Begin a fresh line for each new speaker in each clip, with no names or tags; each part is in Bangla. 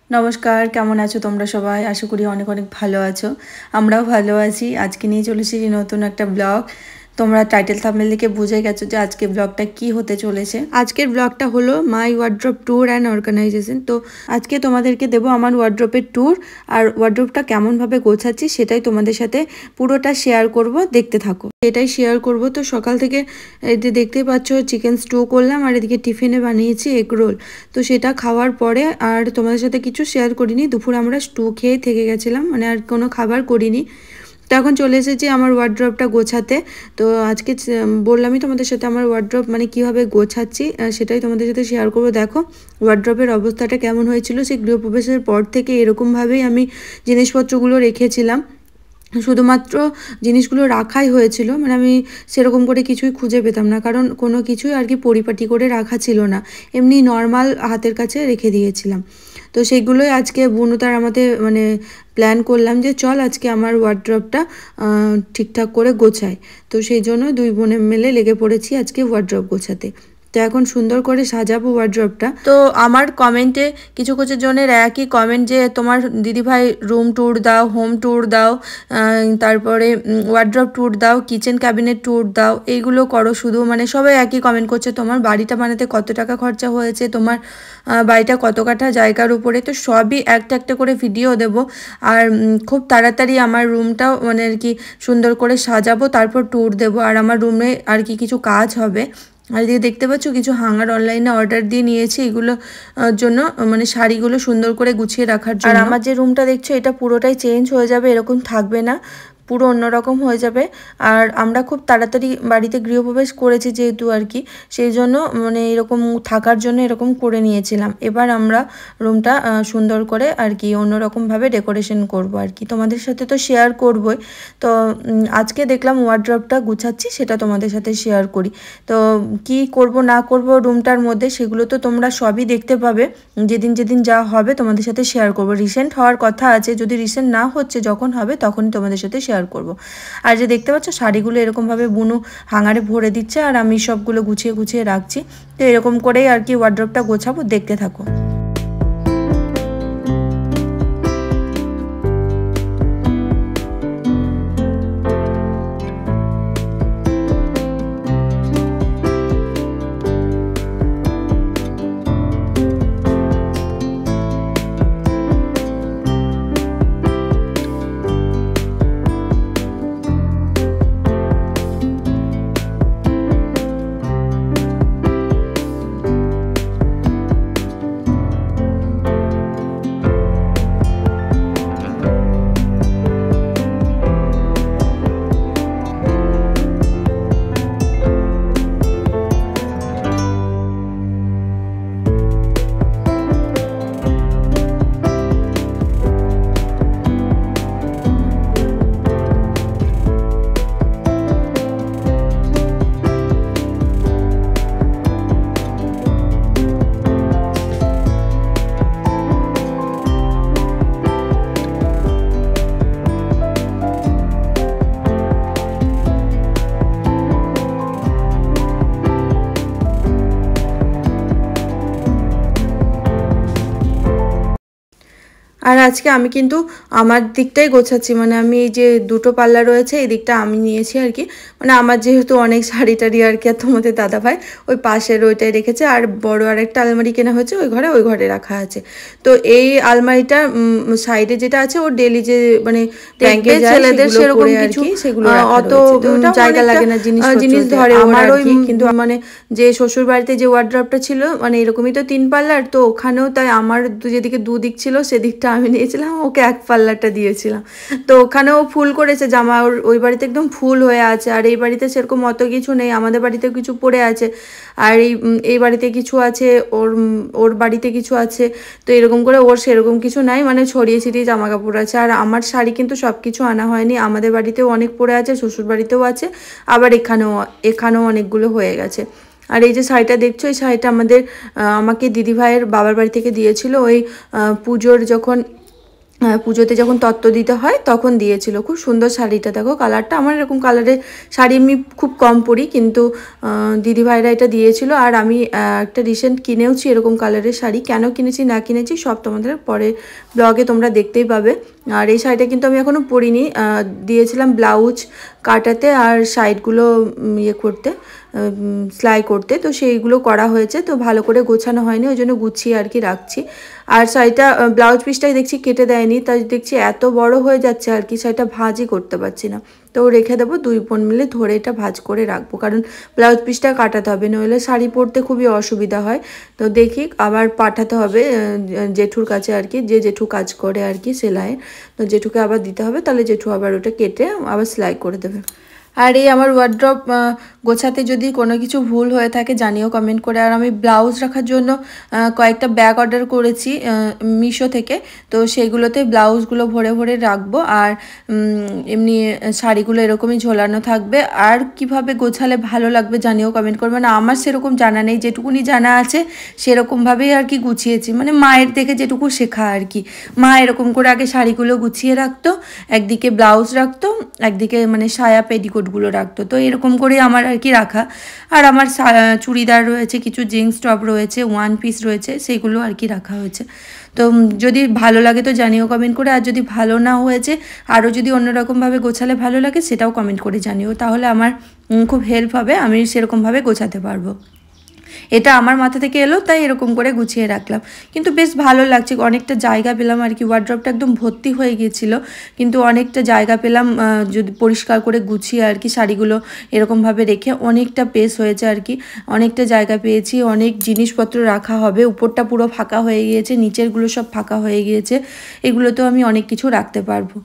নমস্কার, কেমন আছো তোমরা সবাই? আশা করি অনেক অনেক ভালো আছো। আমরাও ভালো আছি। আজকে নিয়ে চলে এসেছি নতুন একটা ব্লগ। তোমরা টাইটেল থাম্বনেল দেখে বুঝে গেছো যে আজকে ব্লগটা কি হতে চলেছে। আজকের ব্লগটা হলো মাই ওয়ার্ড্রপ ট্যুর অ্যান্ড অর্গানাইজেশন। তো আজকে তোমাদেরকে দেবো আমার ওয়ার্ড্রপের ট্যুর, আর ওয়ার্ড্রপটা কেমনভাবে গোছাচ্ছি সেটাই তোমাদের সাথে পুরোটা শেয়ার করব, দেখতে থাকো। এটাই শেয়ার করব। তো সকাল থেকে এই যে দেখতেই পাচ্ছ চিকেন স্টু করলাম, আর এদিকে টিফিনে বানিয়েছি এগ রোল। তো সেটা খাওয়ার পরে আর তোমাদের সাথে কিছু শেয়ার করিনি। দুপুর আমরা স্টু খেয়ে থেকে গেছিলাম, মানে আর কোনো খাবার করিনি। তো এখন চলে এসেছি আমার ওয়ার্ড্রপটা গোছাতে। তো আজকে বললামই তোমাদের সাথে আমার ওয়ার্ড্রপ মানে কীভাবে গোছাচ্ছি সেটাই তোমাদের সাথে শেয়ার করবো। দেখো ওয়ার্ড্রপের অবস্থাটা কেমন হয়েছিল। সেই গৃহপ্রবেশের পর থেকে এরকমভাবেই আমি জিনিসপত্রগুলো রেখেছিলাম। শুধুমাত্র জিনিসগুলো রাখাই হয়েছিল, মানে আমি সেরকম করে কিছুই খুঁজে পেতাম না, কারণ কোনো কিছুই আর কি পরিপাটি করে রাখা ছিল না, এমনি নর্মাল হাতের কাছে রেখে দিয়েছিলাম। তো সেইগুলোই আজকে বুনুতার আমাদের মানে প্ল্যান করলাম যে চল আজকে আমার ওয়ার্ড্রপটা ঠিকঠাক করে গোছায়। তো সেই জন্য দুই বোনে মিলে লেগে পড়েছি আজকে ওয়ার্ড্রপ গোছাতে। তো এখন সুন্দর করে সাজাবো ওয়ার্ড্রপটা। তো আমার কমেন্টে কিছু কিছু জনের একই কমেন্ট যে তোমার দিদিভাই রুম ট্যুর দাও, হোম ট্যুর দাও, তারপরে ওয়ার্ড্রপ ট্যুর দাও, কিচেন ক্যাবিনেট ট্যুর দাও, এইগুলো করো শুধু। মানে সবাই একই কমেন্ট করছে তোমার বাড়িটা বানাতে কত টাকা খরচা হয়েছে, তোমার বাড়িটা কত কাঠা জায়গার উপরে। তো সবই একটা একটা করে ভিডিও দেব। আর খুব তাড়াতাড়ি আমার রুমটাও মানে আর কি সুন্দর করে সাজাবো, তারপর ট্যুর দেবো। আর আমার রুমে আর কি কিছু কাজ হবে। আর এদিকে দেখতে পাচ্ছ কিছু হাঙ্গার অনলাইনে অর্ডার দিয়ে নিয়েছি, এগুলো জন্য মানে শাড়িগুলো সুন্দর করে গুছিয়ে রাখার জন্য। আর আমার যে রুমটা দেখছো এটা পুরোটাই চেঞ্জ হয়ে যাবে, এরকম থাকবে না, পুরো অন্যরকম হয়ে যাবে। আর আমরা খুব তাড়াতাড়ি বাড়িতে গৃহপ্রবেশ করেছি যেহেতু আর কি, সেই জন্য মানে এরকম থাকার জন্য এরকম করে নিয়েছিলাম। এবার আমরা রুমটা সুন্দর করে আর কি অন্যরকমভাবে ডেকোরেশন করব আর কি, তোমাদের সাথে তো শেয়ার করবই। তো আজকে দেখলাম ওয়ার্ড্রপটা গুছাচ্ছি, সেটা তোমাদের সাথে শেয়ার করি। তো কি করব না করব রুমটার মধ্যে সেগুলো তো তোমরা সবই দেখতে পাবে, যেদিন যেদিন যা হবে তোমাদের সাথে শেয়ার করব। রিসেন্ট হওয়ার কথা আছে, যদি রিসেন্ট না হচ্ছে যখন হবে তখনই তোমাদের সাথে শেয়ার করব। আর যে দেখতে পাচ্ছ শাড়িগুলো এরকমভাবে বুনু হাঙারে ভরে দিচ্ছে, আর আমি সবগুলো গুছিয়ে গুছিয়ে রাখছি। তো এরকম করেই আর কি ওয়ার্ড্রপটা গোছাবো, দেখতে থাকো। আর আজকে আমি কিন্তু আমার দিকটাই গোছাচ্ছি, মানে আমি এই যে দুটো পাল্লা রয়েছে এই দিকটা আমি নিয়েছি আর কি। মানে আমার যেহেতু অনেক শাড়ি টাড়ি আর কি, আর তোমাদের দাদাভাই ওই পাশের ওইটাই রেখেছে, আর বড় আর একটা আলমারি কেনা হয়েছে ওই ঘরে রাখা আছে। তো এই আলমারিটা সাইডে যেটা আছে ওর ডেলি যে মানে ব্যাংকে ছেলেদের সেরকম কিছু সেগুলো অত জায়গা লাগে না, জিনিস ধরে আমার ওই কিন্তু মানে যে শ্বশুর বাড়িতে যে ওয়ার্ড্রপটা ছিল মানে এরকমই তো 3 পাল্লার, তো ওখানেও তাই আমার যেদিকে দুদিক ছিল সেদিকটা আমি নিয়েছিলাম, ওকে 1 পাল্লাটা দিয়েছিলাম। তো ওখানেও ফুল করেছে জামা, ওই বাড়িতে একদম ফুল হয়ে আছে। আর এই বাড়িতে সেরকম অত কিছু নেই, আমাদের বাড়িতে কিছু পড়ে আছে, আর এই বাড়িতে কিছু আছে, ওর বাড়িতে কিছু আছে। তো এরকম করে ওর সেরকম কিছু নাই, মানে ছড়িয়ে ছিটিয়ে জামা কাপড় আছে। আর আমার শাড়ি কিন্তু সব কিছু আনা হয়নি, আমাদের বাড়িতেও অনেক পড়ে আছে, শ্বশুর বাড়িতেও আছে, আবার এখানেও অনেকগুলো হয়ে গেছে। আর এই যে শাড়িটা দেখছো, এই শাড়িটা আমাকে দিদিভাইয়ের বাবার বাড়ি থেকে দিয়েছিল ওই পুজোর যখন পুজোতে যখন তত্ত্ব দিতে হয় তখন দিয়েছিল। খুব সুন্দর শাড়িটা, দেখো কালারটা। আমার এরকম কালারের শাড়ি এমনি খুব কম পরি, কিন্তু দিদিভাইরা এটা দিয়েছিল। আর আমি একটা রিসেন্ট কিনেওছি এরকম কালারের শাড়ি। কেন কিনেছি না কিনেছি সব তোমাদের পরে ব্লগে তোমরা দেখতেই পাবে। আর এই শাড়িটা কিন্তু আমি এখনও পরিনি, দিয়েছিলাম ব্লাউজ কাটাতে আর সাইডগুলো ইয়ে করতে, সেলাই করতে। তো সেইগুলো করা হয়েছে, তো ভালো করে গোছানো হয়নি, ওই জন্য গুছিয়ে আর কি রাখছি। আর শাড়িটা ব্লাউজ পিসটাই দেখছি কেটে দেয়নি, তাই দেখছি এত বড় হয়ে যাচ্ছে আর কি, শাড়িটা ভাঁজই করতে পারছি না। তো রেখে দেবো, দুই বোন মিলে ধরে এটা ভাঁজ করে রাখবো, কারণ ব্লাউজ পিসটা কাটাতে হবে, নইলে শাড়ি পরতে খুবই অসুবিধা হয়। তো দেখি আবার পাঠাতে হবে জেঠুর কাছে আর কি, যে জেঠু কাজ করে আর কি সেলাইয়ের, তো জেঠুকে আবার দিতে হবে, তাহলে জেঠু আবার ওটা কেটে আবার সেলাই করে দেবে। আর এই আমার ওয়ার্ড্রপ গোছাতে যদি কোনো কিছু ভুল হয়ে থাকে জানিও কমেন্ট করে। আর আমি ব্লাউজ রাখার জন্য কয়েকটা ব্যাগ অর্ডার করেছি মিশো থেকে, তো সেইগুলোতে ব্লাউজগুলো ভরে ভরে রাখবো। আর এমনি শাড়িগুলো এরকমই ঝোলানো থাকবে। আর কিভাবে গোছালে ভালো লাগবে জানিও কমেন্ট করবে। না আমার সেরকম জানা নেই, যেটুকুনি জানা আছে সেরকমভাবেই আর কি গুছিয়েছি, মানে মায়ের দেখে যেটুকু শেখা আর কি। মা এরকম করে আগে শাড়িগুলো গুছিয়ে রাখতো, একদিকে ব্লাউজ রাখতো, একদিকে মানে সায়া পেটিকোটগুলো রাখতো, তো এরকম করে আমার আর কি রাখা। আর আমার চুড়িদার রয়েছে, কিছু জিন্স টপ রয়েছে, ওয়ান পিস রয়েছে, সেইগুলো আর কি রাখা হয়েছে। তো যদি ভালো লাগে তো জানিও কমেন্ট করে। আর যদি ভালো না হয়েছে, আরও যদি অন্যরকমভাবে গোছালে ভালো লাগে সেটাও কমেন্ট করে জানিও, তাহলে আমার খুব হেল্প হবে, আমি সেরকমভাবে গোছাতে পারবো। এটা আমার মাথা থেকে এলো তাই এরকম করে গুছিয়ে রাখলাম, কিন্তু বেশ ভালো লাগছে, অনেকটা জায়গা পেলাম আর কি। ওয়ার্ড্রপটা একদম ভর্তি হয়ে গিয়েছিল, কিন্তু অনেকটা জায়গা পেলাম যদি পরিষ্কার করে গুছিয়ে আর কি, শাড়িগুলো এরকমভাবে রেখে অনেকটা পেস হয়েছে আর কি, অনেকটা জায়গা পেয়েছি, অনেক জিনিসপত্র রাখা হবে। উপরটা পুরো ফাঁকা হয়ে গিয়েছে, নিচেরগুলো সব ফাঁকা হয়ে গিয়েছে, এগুলোতেও আমি অনেক কিছু রাখতে পারবো।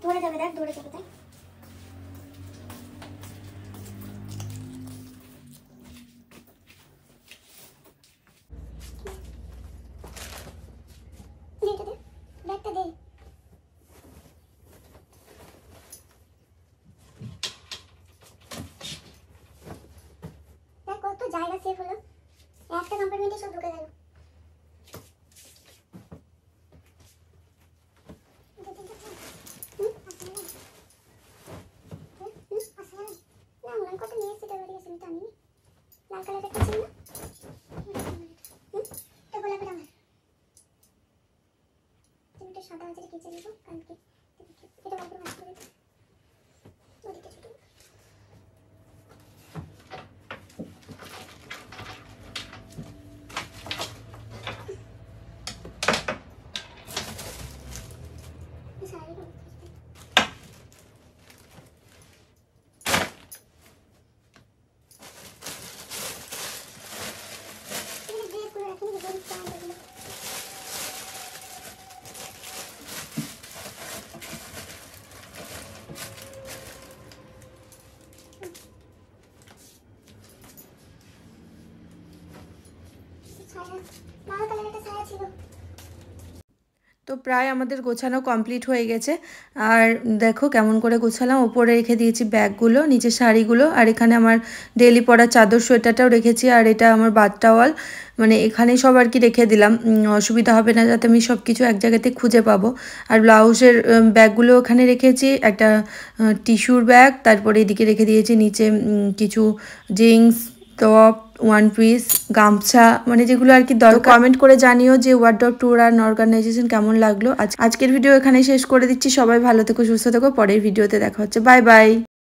ধরে যাবে, দেখ ধরে যাবে, দেখ ব্যাগটা দে। দেখ কত জায়গা সেভ হলো, একটা কম্পার্টমেন্টে সব ঢুকে গেল। লাল কালারের একটা ছিল না, এটা গোলাপের আমার, তুমি একটা সাদা আছে কেচে নেবো, কারণ কি এটা বড় ভাজ করে দেবো, ওদিকে ছোট শাড়ি প্রায় আমাদের গোছানো কমপ্লিট হয়ে গেছে। আর দেখো কেমন করে গোছালাম, ওপরে রেখে দিয়েছি ব্যাগগুলো, নিচে শাড়িগুলো, আর এখানে আমার ডেলি পরা চাদর সোয়েটারটাও রেখেছি, আর এটা আমার বাথ টাওয়াল, মানে এখানেই সব আর কি রেখে দিলাম, অসুবিধা হবে না, যাতে আমি সব কিছু এক জায়গাতে খুঁজে পাবো। আর ব্লাউজের ব্যাগগুলো ওখানে রেখেছি, একটা টিস্যুর ব্যাগ, তারপরে এদিকে রেখে দিয়েছি নিচে কিছু জিন্স, টপ, ওয়ান পিস, গামছা, মানে যেগুলো আর কি দরকার। কমেন্ট করে জানিও যে ওয়ার্ডরোব ট্যুর অ্যান্ড অর্গানাইজেশন কেমন লাগলো। আজকের ভিডিও এখানেই শেষ করে দিচ্ছি। সবাই ভালো থেকো, সুস্থ থেকো, পরের ভিডিওতে দেখা হচ্ছে। Bye bye.